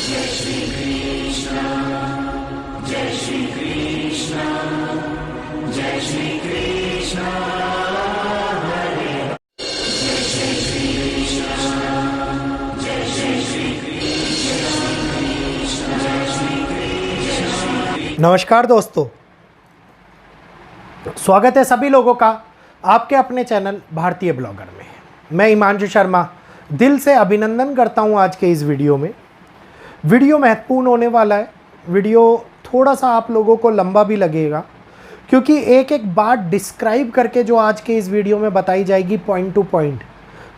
जय श्री कृष्ण जय श्री कृष्ण जय श्री कृष्ण हरे जय श्री कृष्ण जय श्री कृष्ण जय श्री कृष्ण। नमस्कार दोस्तों, स्वागत है सभी लोगों का आपके अपने चैनल भारतीय ब्लॉगर में। मैं हिमांशु शर्मा दिल से अभिनंदन करता हूं। आज के इस वीडियो महत्वपूर्ण होने वाला है। वीडियो थोड़ा सा आप लोगों को लंबा भी लगेगा, क्योंकि एक एक बात डिस्क्राइब करके जो आज के इस वीडियो में बताई जाएगी पॉइंट टू पॉइंट,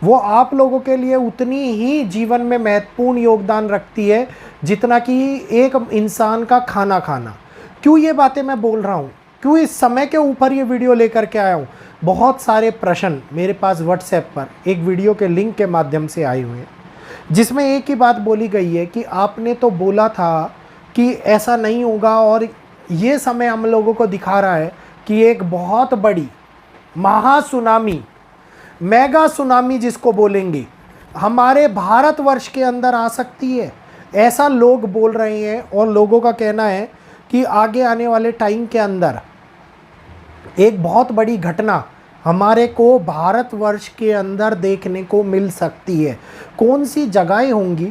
वो आप लोगों के लिए उतनी ही जीवन में महत्वपूर्ण योगदान रखती है जितना कि एक इंसान का खाना खाना। क्यों ये बातें मैं बोल रहा हूँ, क्यों इस समय के ऊपर ये वीडियो लेकर के आया हूँ। बहुत सारे प्रश्न मेरे पास व्हाट्सएप पर एक वीडियो के लिंक के माध्यम से आए हुए हैं, जिसमें एक ही बात बोली गई है कि आपने तो बोला था कि ऐसा नहीं होगा, और ये समय हम लोगों को दिखा रहा है कि एक बहुत बड़ी महासुनामी, मेगा सुनामी जिसको बोलेंगे, हमारे भारतवर्ष के अंदर आ सकती है। ऐसा लोग बोल रहे हैं, और लोगों का कहना है कि आगे आने वाले टाइम के अंदर एक बहुत बड़ी घटना हमारे को भारतवर्ष के अंदर देखने को मिल सकती है। कौन सी जगहें होंगी,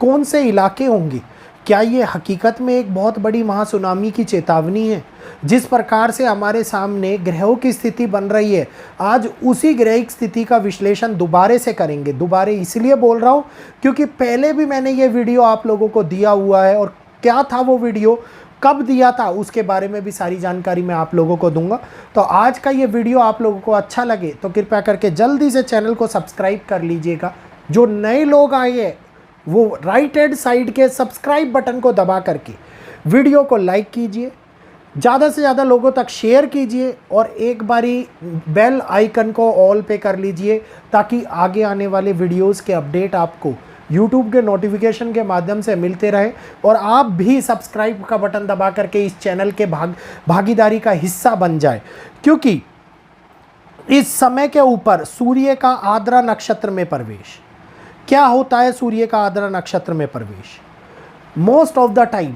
कौन से इलाके होंगे, क्या ये हकीकत में एक बहुत बड़ी महासुनामी की चेतावनी है? जिस प्रकार से हमारे सामने ग्रहों की स्थिति बन रही है, आज उसी ग्रहिक स्थिति का विश्लेषण दोबारे से करेंगे। दोबारे इसलिए बोल रहा हूँ क्योंकि पहले भी मैंने ये वीडियो आप लोगों को दिया हुआ है, और क्या था वो वीडियो, कब दिया था, उसके बारे में भी सारी जानकारी मैं आप लोगों को दूंगा। तो आज का ये वीडियो आप लोगों को अच्छा लगे तो कृपया करके जल्दी से चैनल को सब्सक्राइब कर लीजिएगा। जो नए लोग आए हैं वो राइट हैंड साइड के सब्सक्राइब बटन को दबा करके वीडियो को लाइक कीजिए, ज़्यादा से ज़्यादा लोगों तक शेयर कीजिए, और एक बारी बेल आइकन को ऑल पे कर लीजिए, ताकि आगे आने वाले वीडियोस के अपडेट आपको YouTube के नोटिफिकेशन के माध्यम से मिलते रहे, और आप भी सब्सक्राइब का बटन दबा करके इस चैनल के भागीदारी का हिस्सा बन जाए। क्योंकि इस समय के ऊपर सूर्य का आद्रा नक्षत्र में प्रवेश, क्या होता है सूर्य का आद्रा नक्षत्र में प्रवेश? मोस्ट ऑफ द टाइम,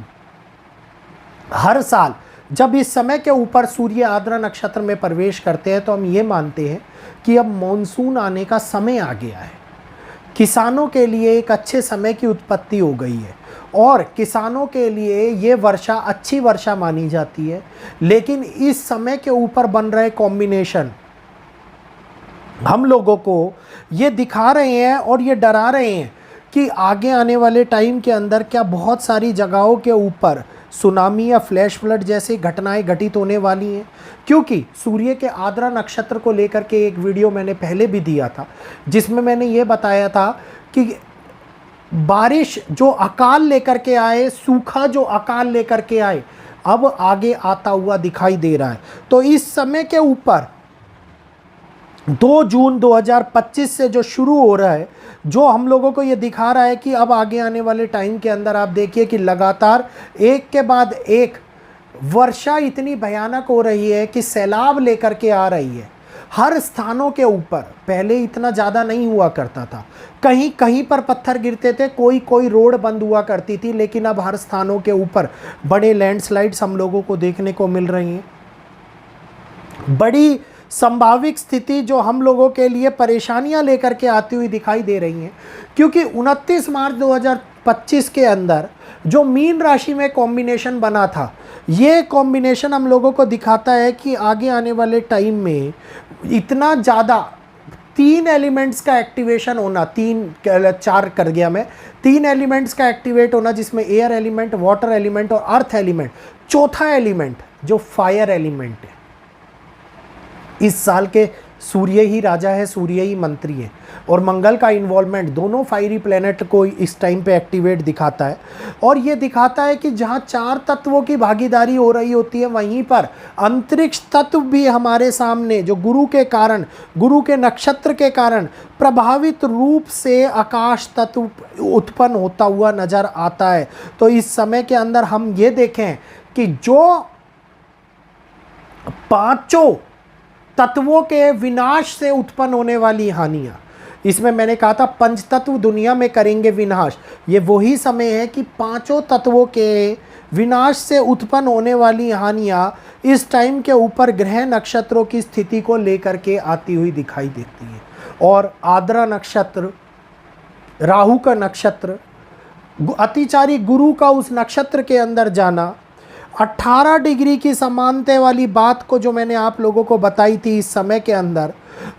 हर साल जब इस समय के ऊपर सूर्य आद्रा नक्षत्र में प्रवेश करते हैं तो हम ये मानते हैं कि अब मॉनसून आने का समय आ गया है। किसानों के लिए एक अच्छे समय की उत्पत्ति हो गई है, और किसानों के लिए ये वर्षा अच्छी वर्षा मानी जाती है। लेकिन इस समय के ऊपर बन रहे कॉम्बिनेशन हम लोगों को ये दिखा रहे हैं और ये डरा रहे हैं कि आगे आने वाले टाइम के अंदर क्या बहुत सारी जगहों के ऊपर सुनामी या फ्लैश फ्लड जैसी घटनाएं घटित होने वाली हैं। क्योंकि सूर्य के आद्रा नक्षत्र को लेकर के एक वीडियो मैंने पहले भी दिया था, जिसमें मैंने ये बताया था कि बारिश जो अकाल लेकर के आए, सूखा जो अकाल लेकर के आए, अब आगे आता हुआ दिखाई दे रहा है। तो इस समय के ऊपर 2 जून 2025 से जो शुरू हो रहा है, जो हम लोगों को ये दिखा रहा है कि अब आगे आने वाले टाइम के अंदर आप देखिए कि लगातार एक के बाद एक वर्षा इतनी भयानक हो रही है कि सैलाब लेकर के आ रही है हर स्थानों के ऊपर। पहले इतना ज़्यादा नहीं हुआ करता था, कहीं कहीं पर पत्थर गिरते थे, कोई कोई रोड बंद हुआ करती थी, लेकिन अब हर स्थानों के ऊपर बड़े लैंडस्लाइड्स हम लोगों को देखने को मिल रही हैं। बड़ी संभाविक स्थिति जो हम लोगों के लिए परेशानियां लेकर के आती हुई दिखाई दे रही हैं, क्योंकि 29 मार्च 2025 के अंदर जो मीन राशि में कॉम्बिनेशन बना था, ये कॉम्बिनेशन हम लोगों को दिखाता है कि आगे आने वाले टाइम में इतना ज़्यादा 3 एलिमेंट्स का एक्टिवेशन होना, 4 कर गया मैं, 3 एलिमेंट्स का एक्टिवेट होना, जिसमें एयर एलिमेंट, वाटर एलिमेंट और अर्थ एलिमेंट, चौथा एलिमेंट जो फायर एलिमेंट है। इस साल के सूर्य ही राजा है, सूर्य ही मंत्री है, और मंगल का इन्वॉल्वमेंट दोनों फायरी प्लेनेट को इस टाइम पे एक्टिवेट दिखाता है। और ये दिखाता है कि जहाँ 4 तत्वों की भागीदारी हो रही होती है, वहीं पर अंतरिक्ष तत्व भी हमारे सामने, जो गुरु के कारण, गुरु के नक्षत्र के कारण प्रभावित रूप से आकाश तत्व उत्पन्न होता हुआ नजर आता है। तो इस समय के अंदर हम ये देखें कि जो 5 तत्वों के विनाश से उत्पन्न होने वाली हानियाँ, इसमें मैंने कहा था पंचतत्व दुनिया में करेंगे विनाश। ये वही समय है कि पांचों तत्वों के विनाश से उत्पन्न होने वाली हानियाँ इस टाइम के ऊपर ग्रह नक्षत्रों की स्थिति को लेकर के आती हुई दिखाई देती है। और आद्रा नक्षत्र, राहु का नक्षत्र, अतिचारी गुरु का उस नक्षत्र के अंदर जाना, 18 डिग्री की समानता वाली बात को जो मैंने आप लोगों को बताई थी इस समय के अंदर,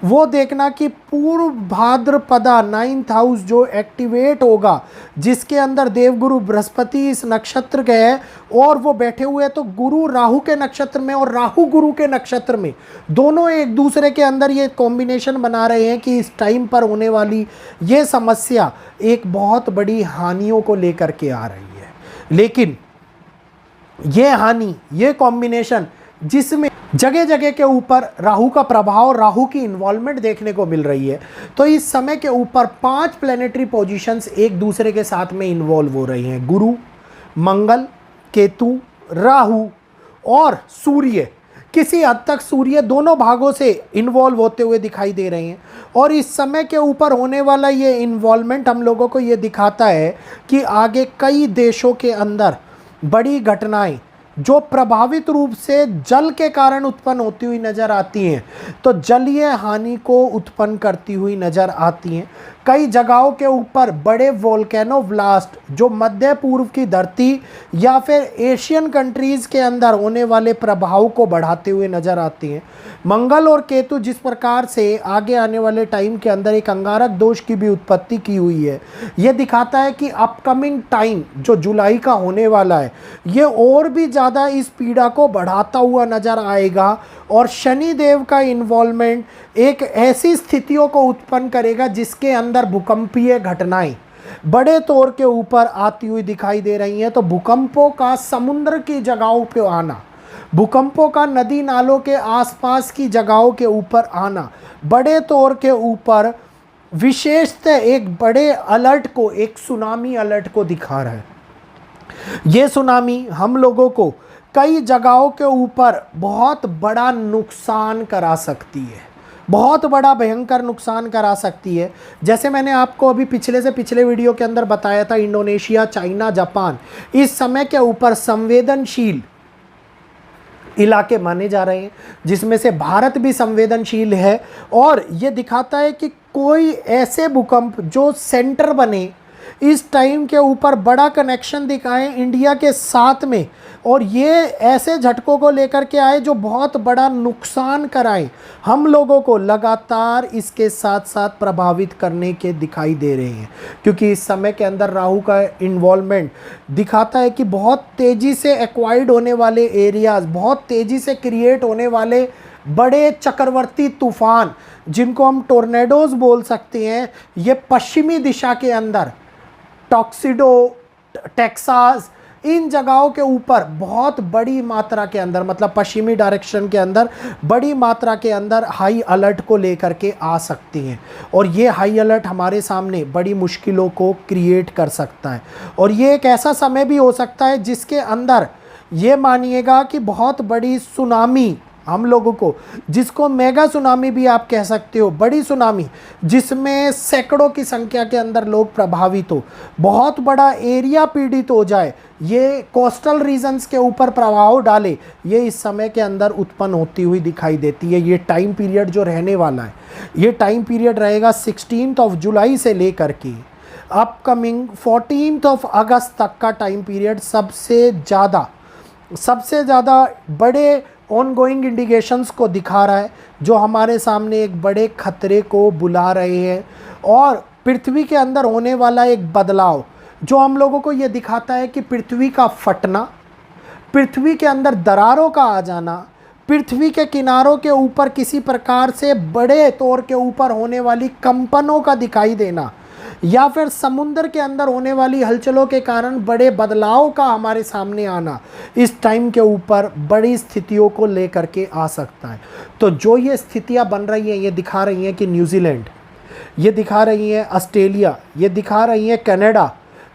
वो देखना कि पूर्व भाद्रपदा 9th हाउस जो एक्टिवेट होगा, जिसके अंदर देवगुरु बृहस्पति इस नक्षत्र के है और वो बैठे हुए हैं, तो गुरु राहु के नक्षत्र में और राहु गुरु के नक्षत्र में, दोनों एक दूसरे के अंदर ये कॉम्बिनेशन बना रहे हैं कि इस टाइम पर होने वाली ये समस्या एक बहुत बड़ी हानियों को लेकर के आ रही है। लेकिन ये हानि, ये कॉम्बिनेशन जिसमें जगह जगह के ऊपर राहु का प्रभाव, राहु की इन्वॉल्वमेंट देखने को मिल रही है, तो इस समय के ऊपर 5 प्लैनेटरी पोजीशंस एक दूसरे के साथ में इन्वॉल्व हो रही हैं। गुरु, मंगल, केतु, राहु और सूर्य, किसी हद तक सूर्य दोनों भागों से इन्वॉल्व होते हुए दिखाई दे रहे हैं। और इस समय के ऊपर होने वाला ये इन्वॉल्वमेंट हम लोगों को ये दिखाता है कि आगे कई देशों के अंदर बड़ी घटनाएं जो प्रभावित रूप से जल के कारण उत्पन्न होती हुई नज़र आती हैं, तो जलीय हानि को उत्पन्न करती हुई नज़र आती हैं। कई जगहों के ऊपर बड़े वोल्केनो ब्लास्ट जो मध्य पूर्व की धरती या फिर एशियन कंट्रीज़ के अंदर होने वाले प्रभाव को बढ़ाते हुए नज़र आती हैं। मंगल और केतु जिस प्रकार से आगे आने वाले टाइम के अंदर एक अंगारक दोष की भी उत्पत्ति की हुई है, ये दिखाता है कि अपकमिंग टाइम जो जुलाई का होने वाला है, ये और भी ज़्यादा इस पीड़ा को बढ़ाता हुआ नज़र आएगा। और शनि देव का इन्वॉल्वमेंट एक ऐसी स्थितियों को उत्पन्न करेगा जिसके अंदर भूकंपीय घटनाएं बड़े तौर के ऊपर आती हुई दिखाई दे रही हैं। तो भूकंपों का समुद्र की जगहों पे आना, भूकंपों का नदी नालों के आसपास की जगहों के ऊपर आना बड़े तौर के ऊपर विशेषतः एक बड़े अलर्ट को, एक सुनामी अलर्ट को दिखा रहा है। ये सुनामी हम लोगों को कई जगहों के ऊपर बहुत बड़ा नुकसान करा सकती है, बहुत बड़ा भयंकर नुकसान करा सकती है। जैसे मैंने आपको अभी पिछले से पिछले वीडियो के अंदर बताया था, इंडोनेशिया, चाइना, जापान इस समय के ऊपर संवेदनशील इलाके माने जा रहे हैं, जिसमें से भारत भी संवेदनशील है। और ये दिखाता है कि कोई ऐसे भूकंप जो सेंटर बने, इस टाइम के ऊपर बड़ा कनेक्शन दिखाएं इंडिया के साथ में, और ये ऐसे झटकों को लेकर के आए जो बहुत बड़ा नुकसान कराएं, हम लोगों को लगातार इसके साथ साथ प्रभावित करने के दिखाई दे रहे हैं। क्योंकि इस समय के अंदर राहु का इन्वॉल्वमेंट दिखाता है कि बहुत तेज़ी से एक्वायर्ड होने वाले एरियाज़, बहुत तेज़ी से क्रिएट होने वाले बड़े चक्रवर्ती तूफान, जिनको हम टोर्नेडोज बोल सकते हैं, ये पश्चिमी दिशा के अंदर टॉक्सिडो, टेक्सास, इन जगहों के ऊपर बहुत बड़ी मात्रा के अंदर, मतलब पश्चिमी डायरेक्शन के अंदर बड़ी मात्रा के अंदर हाई अलर्ट को लेकर के आ सकती हैं। और ये हाई अलर्ट हमारे सामने बड़ी मुश्किलों को क्रिएट कर सकता है। और ये एक ऐसा समय भी हो सकता है जिसके अंदर ये मानिएगा कि बहुत बड़ी सुनामी हम लोगों को, जिसको मेगा सुनामी भी आप कह सकते हो, बड़ी सुनामी जिसमें सैकड़ों की संख्या के अंदर लोग प्रभावित हो, बहुत बड़ा एरिया पीड़ित हो जाए, ये कोस्टल रीजन्स के ऊपर प्रभाव डाले, ये इस समय के अंदर उत्पन्न होती हुई दिखाई देती है। ये टाइम पीरियड जो रहने वाला है, ये टाइम पीरियड रहेगा 16 जुलाई से लेकर के अपकमिंग 14 अगस्त तक का टाइम पीरियड सबसे ज़्यादा बड़े ऑनगोइंग इंडिकेशंस को दिखा रहा है, जो हमारे सामने एक बड़े खतरे को बुला रहे हैं। और पृथ्वी के अंदर होने वाला एक बदलाव जो हम लोगों को ये दिखाता है कि पृथ्वी का फटना, पृथ्वी के अंदर दरारों का आ जाना, पृथ्वी के किनारों के ऊपर किसी प्रकार से बड़े तौर के ऊपर होने वाली कंपनों का दिखाई देना, या फिर समुद्र के अंदर होने वाली हलचलों के कारण बड़े बदलाव का हमारे सामने आना, इस टाइम के ऊपर बड़ी स्थितियों को लेकर के आ सकता है। तो जो ये स्थितियां बन रही हैं, ये दिखा रही हैं कि न्यूजीलैंड, ये दिखा रही हैं ऑस्ट्रेलिया, ये दिखा रही हैं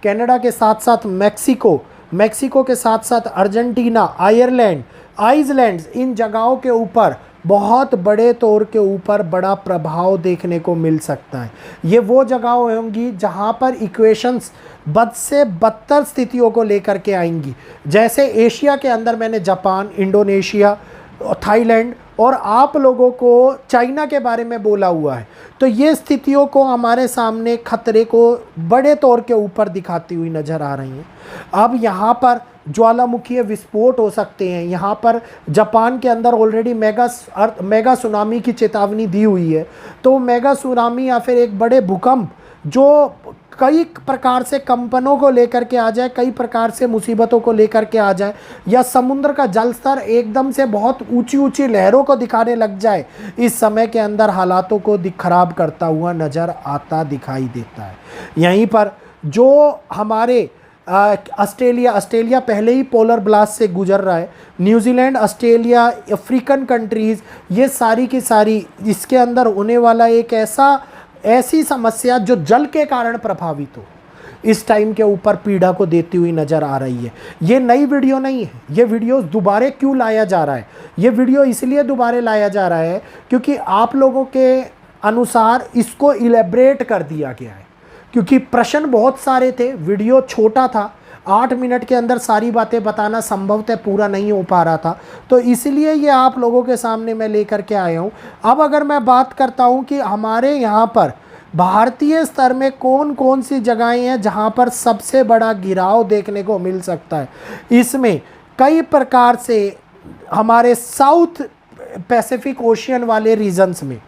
कनाडा के साथ साथ मैक्सिको के साथ साथ अर्जेंटीना, आयरलैंड, आइसलैंड, इन जगहों के ऊपर बहुत बड़े तौर के ऊपर बड़ा प्रभाव देखने को मिल सकता है। ये वो जगह होंगी जहाँ पर इक्वेशंस बद से बदतर स्थितियों को लेकर के आएंगी। जैसे एशिया के अंदर मैंने जापान, इंडोनेशिया, थाईलैंड और आप लोगों को चाइना के बारे में बोला हुआ है। तो ये स्थितियों को हमारे सामने खतरे को बड़े तौर के ऊपर दिखाती हुई नज़र आ रही हैं। अब यहाँ पर ज्वालामुखीय विस्फोट हो सकते हैं। यहाँ पर जापान के अंदर ऑलरेडी मेगा सुनामी की चेतावनी दी हुई है। तो मेगा सुनामी या फिर एक बड़े भूकंप जो कई प्रकार से कंपनों को लेकर के आ जाए, कई प्रकार से मुसीबतों को लेकर के आ जाए, या समुद्र का जल स्तर एकदम से बहुत ऊंची ऊंची लहरों को दिखाने लग जाए, इस समय के अंदर हालातों को खराब करता हुआ नज़र दिखाई देता है। यहीं पर जो हमारे ऑस्ट्रेलिया पहले ही पोलर ब्लास्ट से गुजर रहा है। न्यूजीलैंड, ऑस्ट्रेलिया, अफ्रीकन कंट्रीज़, ये सारी की सारी इसके अंदर होने वाला एक ऐसी समस्या जो जल के कारण प्रभावित हो, इस टाइम के ऊपर पीड़ा को देती हुई नज़र आ रही है। ये नई वीडियो नहीं है। ये वीडियो दोबारा क्यों लाया जा रहा है? ये वीडियो इसलिए दोबारा लाया जा रहा है क्योंकि आप लोगों के अनुसार इसको इलेबरेट कर दिया गया है। क्योंकि प्रश्न बहुत सारे थे, वीडियो छोटा था, 8 मिनट के अंदर सारी बातें बताना संभवतः पूरा नहीं हो पा रहा था, तो इसलिए ये आप लोगों के सामने मैं लेकर के आया हूँ। अब अगर मैं बात करता हूँ कि हमारे यहाँ पर भारतीय स्तर में कौन कौन सी जगहें हैं जहाँ पर सबसे बड़ा गिराव देखने को मिल सकता है, इसमें कई प्रकार से हमारे साउथ पैसिफिक ओशियन वाले रीजन्स में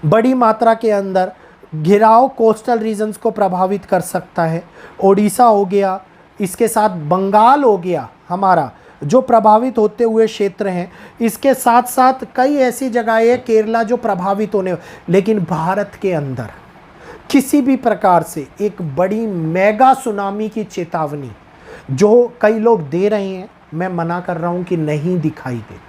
बड़ी मात्रा के अंदर घिराव कोस्टल रीजन्स को प्रभावित कर सकता है। ओडिशा हो गया, इसके साथ बंगाल हो गया हमारा, जो प्रभावित होते हुए क्षेत्र हैं। इसके साथ साथ कई ऐसी जगहें हैं, केरला, जो प्रभावित होने, लेकिन भारत के अंदर किसी भी प्रकार से एक बड़ी मेगा सुनामी की चेतावनी जो कई लोग दे रहे हैं, मैं मना कर रहा हूं कि नहीं दिखाई देती।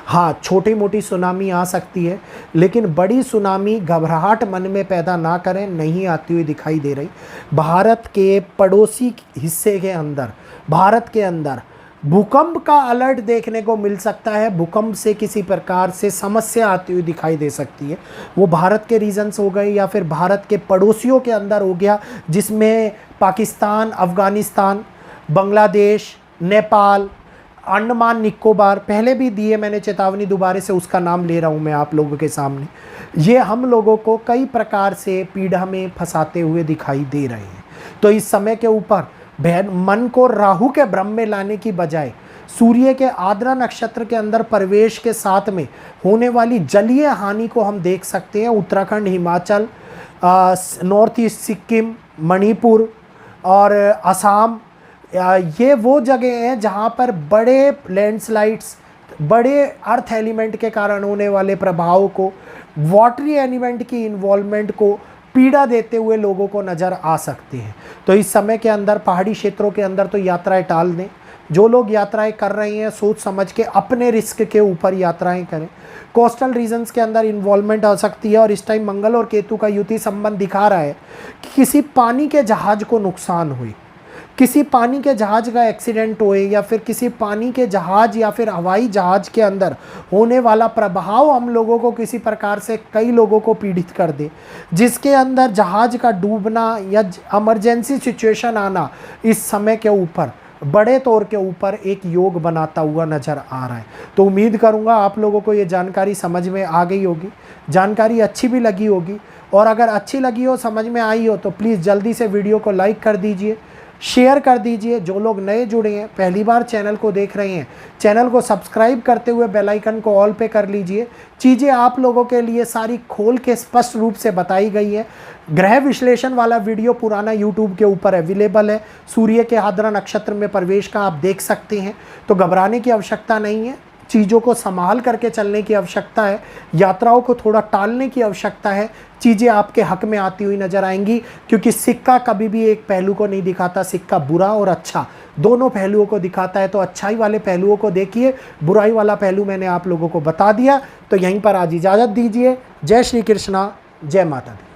हाँ, छोटी मोटी सुनामी आ सकती है, लेकिन बड़ी सुनामी घबराहट मन में पैदा ना करें, नहीं आती हुई दिखाई दे रही। भारत के पड़ोसी हिस्से के अंदर, भारत के अंदर भूकंप का अलर्ट देखने को मिल सकता है। भूकंप से किसी प्रकार से समस्या आती हुई दिखाई दे सकती है। वो भारत के रीजन्स हो गए या फिर भारत के पड़ोसियों के अंदर हो गया, जिसमें पाकिस्तान, अफ़गानिस्तान, बांग्लादेश, नेपाल, अंडमान निकोबार, पहले भी दिए मैंने चेतावनी, दोबारा से उसका नाम ले रहा हूँ मैं आप लोगों के सामने। ये हम लोगों को कई प्रकार से पीड़ा में फंसाते हुए दिखाई दे रहे हैं। तो इस समय के ऊपर मन को राहु के भ्रम में लाने की बजाय सूर्य के आर्द्रा नक्षत्र के अंदर प्रवेश के साथ में होने वाली जलीय हानि को हम देख सकते हैं। उत्तराखंड, हिमाचल, नॉर्थ ईस्ट सिक्किम, मणिपुर और असम, ये वो जगह हैं जहाँ पर बड़े लैंडस्लाइड्स, बड़े अर्थ एलिमेंट के कारण होने वाले प्रभाव को, वाटरी एलिमेंट की इन्वॉल्वमेंट को पीड़ा देते हुए लोगों को नज़र आ सकते हैं। तो इस समय के अंदर पहाड़ी क्षेत्रों के अंदर तो यात्राएं टाल दें। जो लोग यात्राएं कर रहे हैं सोच समझ के अपने रिस्क के ऊपर यात्राएं करें। कोस्टल रीजन्स के अंदर इन्वॉल्वमेंट आ सकती है और इस टाइम मंगल और केतु का युति संबंध दिखा रहा है कि किसी पानी के जहाज़ को नुकसान हुई, किसी पानी के जहाज़ का एक्सीडेंट हुए, या फिर किसी पानी के जहाज़ या फिर हवाई जहाज़ के अंदर होने वाला प्रभाव हम लोगों को किसी प्रकार से कई लोगों को पीड़ित कर दे, जिसके अंदर जहाज़ का डूबना या इमरजेंसी सिचुएशन आना इस समय के ऊपर बड़े तौर के ऊपर एक योग बनाता हुआ नज़र आ रहा है। तो उम्मीद करूँगा आप लोगों को ये जानकारी समझ में आ गई होगी, जानकारी अच्छी भी लगी होगी, और अगर अच्छी लगी हो, समझ में आई हो, तो प्लीज़ जल्दी से वीडियो को लाइक कर दीजिए, शेयर कर दीजिए। जो लोग नए जुड़े हैं, पहली बार चैनल को देख रहे हैं, चैनल को सब्सक्राइब करते हुए बेल आइकन को ऑल पे कर लीजिए। चीज़ें आप लोगों के लिए सारी खोल के स्पष्ट रूप से बताई गई है। ग्रह विश्लेषण वाला वीडियो पुराना यूट्यूब के ऊपर अवेलेबल है। सूर्य के आर्द्रा नक्षत्र में प्रवेश का आप देख सकते हैं। तो घबराने की आवश्यकता नहीं है, चीज़ों को संभाल करके चलने की आवश्यकता है, यात्राओं को थोड़ा टालने की आवश्यकता है। चीज़ें आपके हक में आती हुई नज़र आएंगी, क्योंकि सिक्का कभी भी एक पहलू को नहीं दिखाता, सिक्का बुरा और अच्छा दोनों पहलुओं को दिखाता है। तो अच्छाई वाले पहलुओं को देखिए, बुराई वाला पहलू मैंने आप लोगों को बता दिया। तो यहीं पर आज इजाज़त दीजिए। जय श्री कृष्णा, जय माता दी।